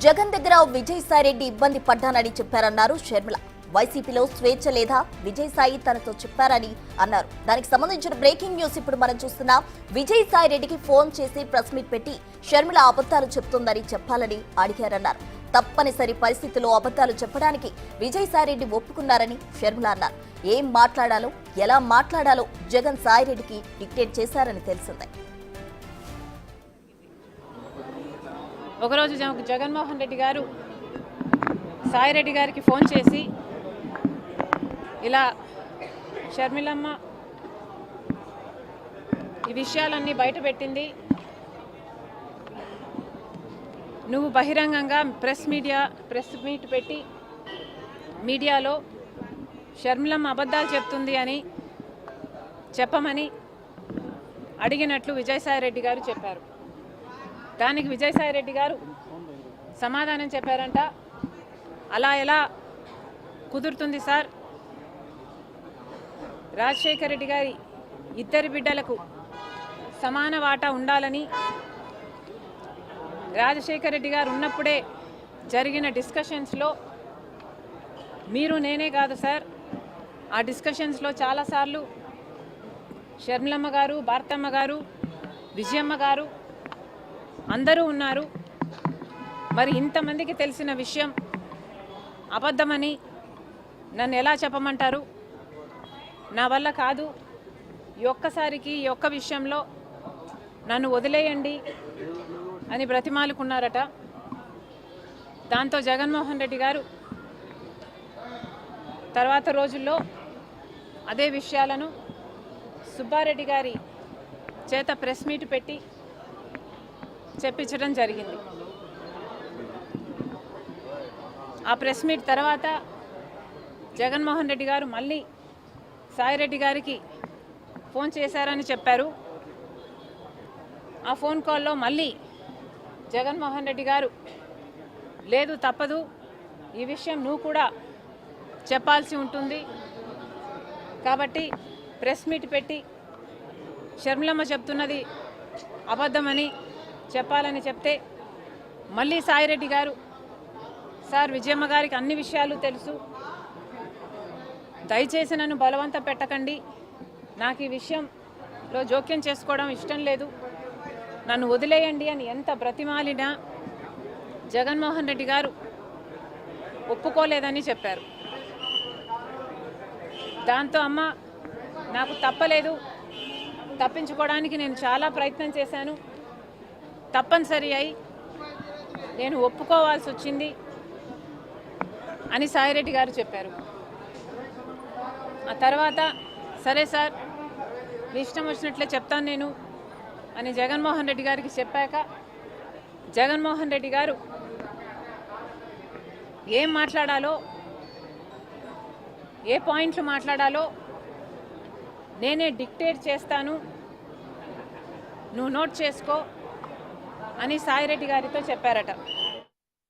జగన్ దగ్గర విజయసాయిరెడ్డి ఇబ్బంది పడ్డానని చెప్పారన్నారు షర్మిల. వైసీపీలో స్వేచ్ఛ లేదా విజయసాయి తనతో చెప్పారని అన్నారు. దానికి సంబంధించిన బ్రేకింగ్ న్యూస్ ఇప్పుడు మనం చూస్తున్నాం. విజయసాయిరెడ్డికి ఫోన్ చేసి ప్రెస్ మీట్ పెట్టి షర్మిల అబద్ధాలు చెప్తుందని చెప్పాలని అడిగారన్నారు. తప్పనిసరి పరిస్థితుల్లో అబద్ధాలు చెప్పడానికి విజయసాయిరెడ్డి ఒప్పుకున్నారని షర్మిల అన్నారు. ఏం మాట్లాడాలో ఎలా మాట్లాడాలో జగన్ సాయిరెడ్డికి డిక్టేట్ చేశారని తెలిసిందే. ఒకరోజు జగన్మోహన్ రెడ్డి గారు సాయిరెడ్డి గారికి ఫోన్ చేసి ఇలా షర్మిలమ్మ ఈ విషయాలన్నీ బయటపెట్టింది, నువ్వు బహిరంగంగా ప్రెస్ మీట్ పెట్టి మీడియాలో షర్మిలమ్మ అబద్ధాలు చెప్తుంది అని చెప్పమని అడిగినట్లు విజయసాయిరెడ్డి గారు చెప్పారు. దానికి విజయసాయిరెడ్డి గారు సమాధానం చెప్పారంట. అలా ఎలా కుదురుతుంది సార్, రాజశేఖర రెడ్డి గారి ఇద్దరి బిడ్డలకు సమాన వాటా ఉండాలని రాజశేఖర రెడ్డి గారు ఉన్నప్పుడే జరిగిన డిస్కషన్స్లో మీరు నేనే కాదు సార్, ఆ డిస్కషన్స్లో చాలాసార్లు షర్మిలమ్మ గారు, భారతమ్మ గారు, విజయమ్మ గారు అందరూ ఉన్నారు. మరి ఇంతమందికి తెలిసిన విషయం అబద్ధమని నన్ను ఎలా చెప్పమంటారు? నా వల్ల కాదు, ఈ ఒక్కసారికి ఈ ఒక్క విషయంలో నన్ను వదిలేయండి అని బ్రతిమాలుకున్నారట. దాంతో జగన్మోహన్ రెడ్డి గారు తర్వాత రోజుల్లో అదే విషయాలను సుబ్బారెడ్డి గారి చేత ప్రెస్ మీట్ పెట్టి చెప్పించడం జరిగింది. ఆ ప్రెస్ మీట్ తర్వాత జగన్మోహన్ రెడ్డి గారు మళ్ళీ సాయిరెడ్డి గారికి ఫోన్ చేశారని చెప్పారు. ఆ ఫోన్ కాల్లో మళ్ళీ జగన్మోహన్ రెడ్డి గారు లేదు తప్పదు, ఈ విషయం నువ్వు కూడా చెప్పాల్సి ఉంటుంది కాబట్టి ప్రెస్ మీట్ పెట్టి షర్మిలమ్మ చెప్తున్నది అబద్ధమని చెప్పాలని చెప్తే మళ్ళీ సాయిరెడ్డి గారు సార్ విజయమ్మ గారికి అన్ని విషయాలు తెలుసు, దయచేసి నన్ను బలవంత పెట్టకండి, నాకు ఈ విషయంలో జోక్యం చేసుకోవడం ఇష్టం లేదు, నన్ను వదిలేయండి అని ఎంత బ్రతిమాలినా జగన్మోహన్ రెడ్డి గారు ఒప్పుకోలేదని చెప్పారు. దాంతో అమ్మ నాకు తప్పలేదు, తప్పించుకోవడానికి నేను చాలా ప్రయత్నం చేశాను, తప్పనిసరి అయి నేను ఒప్పుకోవాల్సి వచ్చింది అని సాయిరెడ్డి గారు చెప్పారు. ఆ తర్వాత సరే సార్ మీ ఇష్టం వచ్చినట్లే చెప్తాను నేను అని జగన్మోహన్ రెడ్డి గారికి చెప్పాక జగన్మోహన్ రెడ్డి గారు ఏం మాట్లాడాలో, ఏ పాయింట్లు మాట్లాడాలో నేనే డిక్టేట్ చేస్తాను, నువ్వు నోట్ చేసుకో అని సాయిరెడ్డి గారితో చెప్పారట.